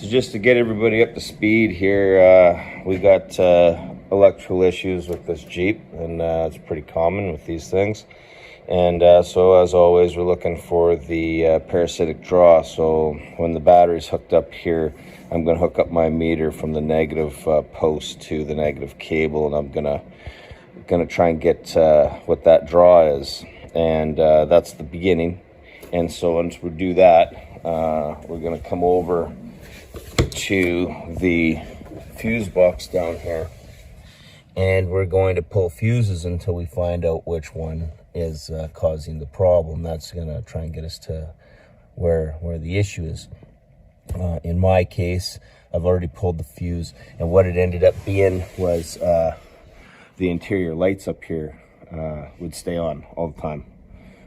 So just to get everybody up to speed here, we got electrical issues with this Jeep, and it's pretty common with these things. And so as always, we're looking for the parasitic draw. So when the battery's hooked up here, I'm going to hook up my meter from the negative post to the negative cable, and I'm gonna try and get what that draw is, and that's the beginning. And so once we do that, we're going to come over to the fuse box down here, and we're going to pull fuses until we find out which one is causing the problem. That's going to try and get us to where the issue is. In my case, I've already pulled the fuse, and what it ended up being was the interior lights up here would stay on all the time,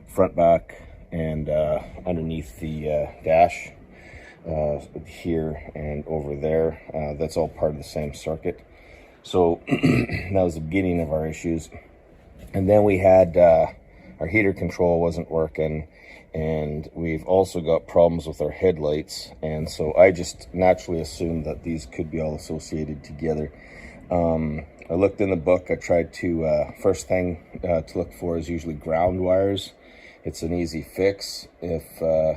front, back, and underneath the dash here and over there. That's all part of the same circuit. So that was the beginning of our issues. And then we had our heater control wasn't working, and we've also got problems with our headlights. And so I just naturally assumed that these could be all associated together. I looked in the book. I tried to, first thing to look for is usually ground wires. It's an easy fix if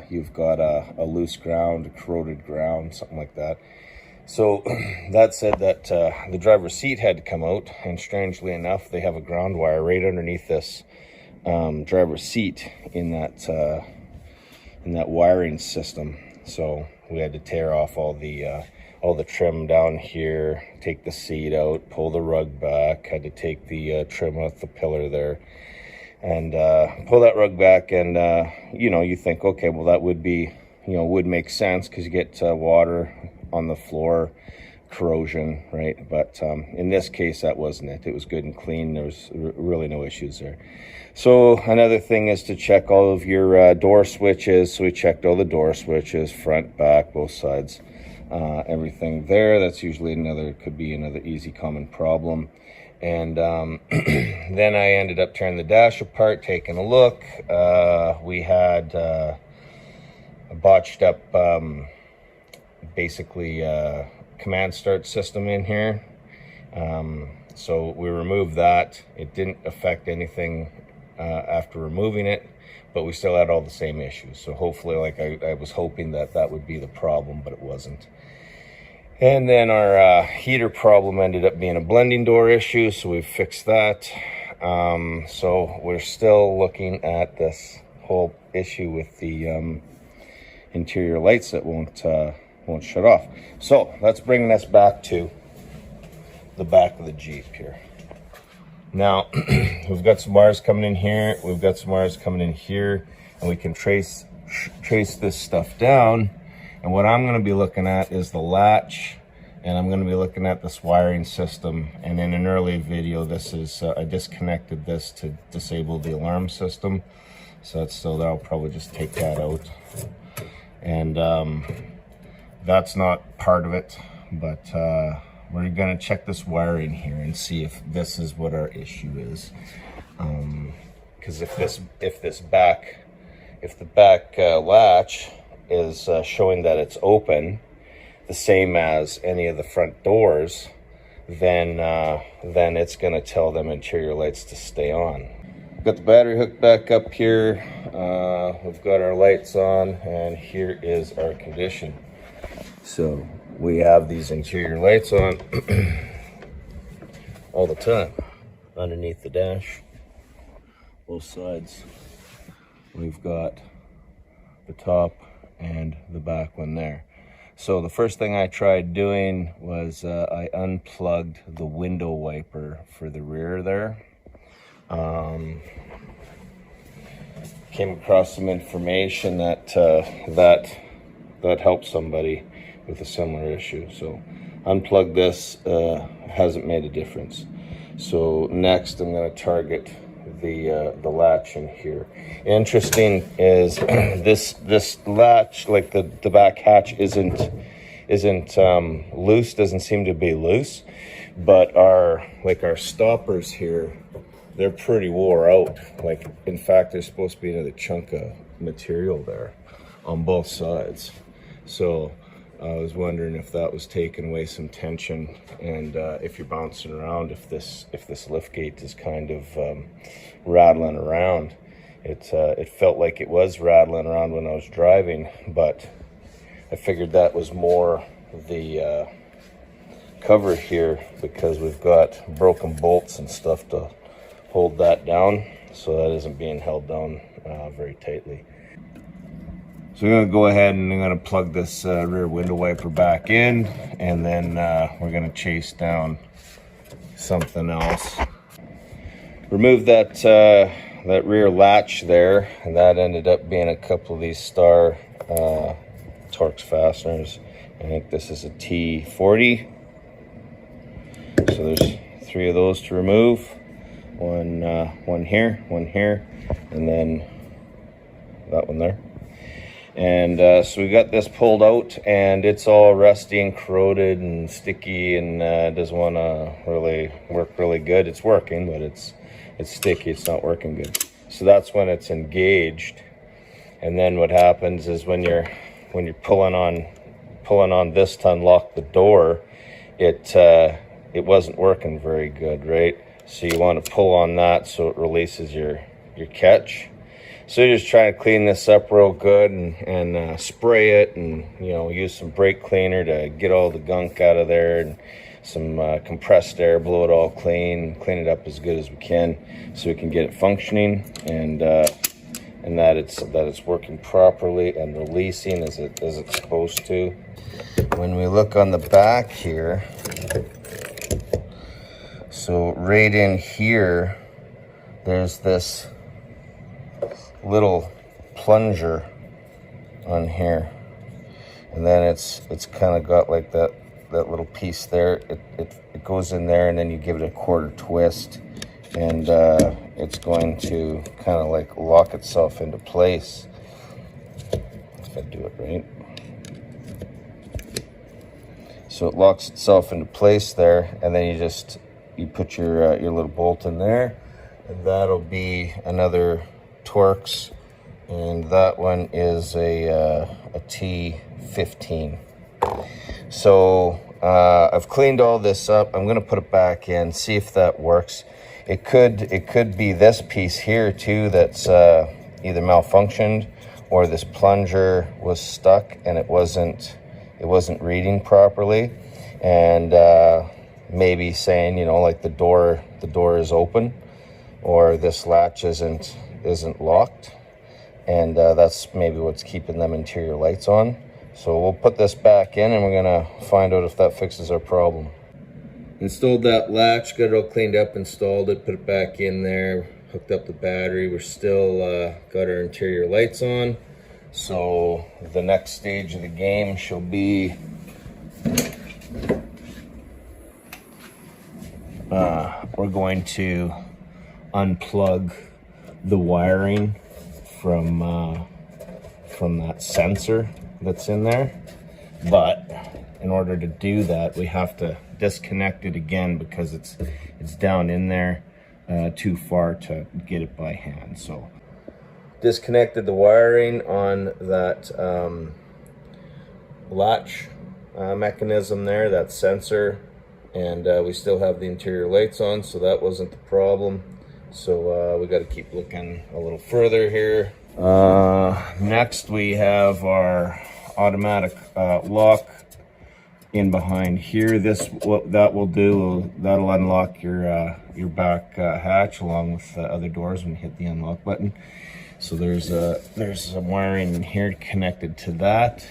you've got a loose ground, a corroded ground, something like that. So that said that the driver's seat had to come out, and strangely enough, they have a ground wire right underneath this driver's seat in that wiring system. So we had to tear off all the trim down here, take the seat out, pull the rug back, had to take the trim off the pillar there, and pull that rug back. And you think, okay, well, that would be, would make sense because you get water on the floor, corrosion, right? But in this case, that wasn't it. It was good and clean. There was really no issues there. So another thing is to check all of your door switches. So we checked all the door switches, front, back, both sides. Everything there. That's usually could be another easy common problem. And then I ended up tearing the dash apart, taking a look. We had a botched up basically command start system in here. So we removed that. It didn't affect anything after removing it, but we still had all the same issues. So hopefully, I was hoping that would be the problem, but it wasn't. And then our heater problem ended up being a blending door issue, so we've fixed that. So we're still looking at this whole issue with the interior lights that won't shut off. So that's bringing us back to the back of the Jeep here. Now, we've got some wires coming in here, we've got some wires coming in here, and we can trace this stuff down. And what I'm going to be looking at is the latch, and I'm going to be looking at this wiring system. And in an early video, this is I disconnected this to disable the alarm system. So that'll probably just take that out. And that's not part of it, but we're going to check this wiring here and see if this is what our issue is. Because if the back latch is showing that it's open, the same as any of the front doors, then it's going to tell them interior lights to stay on. We've got the battery hooked back up here. We've got our lights on, and here is our condition. So we have these interior lights on all the time underneath the dash, both sides. We've got the top and the back one there. So the first thing I tried doing was I unplugged the window wiper for the rear there. Came across some information that helped somebody with a similar issue. So unplug this, hasn't made a difference. So next I'm going to target the latch in here. Interesting is this latch, like the back hatch isn't loose, doesn't seem to be loose, but our stoppers here, they're pretty wore out. Like, in fact, there's supposed to be another chunk of material there on both sides. So I was wondering if that was taking away some tension, and if you're bouncing around, if this lift gate is kind of rattling around. It felt like it was rattling around when I was driving, but I figured that was more the cover here, because we've got broken bolts and stuff to hold that down, so that isn't being held down very tightly. So I'm going to go ahead and I'm going to plug this rear window wiper back in, and then we're going to chase down something else. Remove that rear latch there, and that ended up being a couple of these Star Torx fasteners. I think this is a T40. So there's 3 of those to remove. One here, and then that one there. And so we got this pulled out, and it's all rusty and corroded and sticky, and doesn't want to really work really good. It's working, but it's sticky. It's not working good. So that's when it's engaged. And then what happens is when you're pulling on this to unlock the door, it wasn't working very good, right? So you want to pull on that so it releases your catch. So you're just trying to clean this up real good, and spray it, and use some brake cleaner to get all the gunk out of there, and some compressed air, blow it all clean it up as good as we can, so we can get it functioning, and that it's working properly and releasing as it's supposed to. When we look on the back here, so right in here, there's this little plunger on here, and then it's kind of got like that little piece there. It goes in there, and then you give it a quarter twist, and it's going to kind of like lock itself into place, if I do it right. So it locks itself into place there, and then you put your little bolt in there, and that'll be another Torx, and that one is a T15. So I've cleaned all this up. I'm going to put it back in, see if that works. It could be this piece here too that's either malfunctioned, or this plunger was stuck and it wasn't reading properly, and maybe saying like the door is open, or this latch isn't locked, and that's maybe what's keeping them interior lights on. So we'll put this back in, and we're gonna find out if that fixes our problem. Installed that latch, got it all cleaned up, installed it, put it back in there, hooked up the battery. We're still got our interior lights on. So the next stage of the game shall be we're going to unplug the wiring from that sensor that's in there, but in order to do that, we have to disconnect it again, because it's down in there too far to get it by hand. So disconnected the wiring on that latch mechanism there, that sensor, and we still have the interior lights on, so that wasn't the problem. So we got to keep looking a little further here. Next we have our automatic lock in behind here. What that will do, that'll unlock your back hatch along with the other doors when you hit the unlock button. So there's some wiring in here connected to that.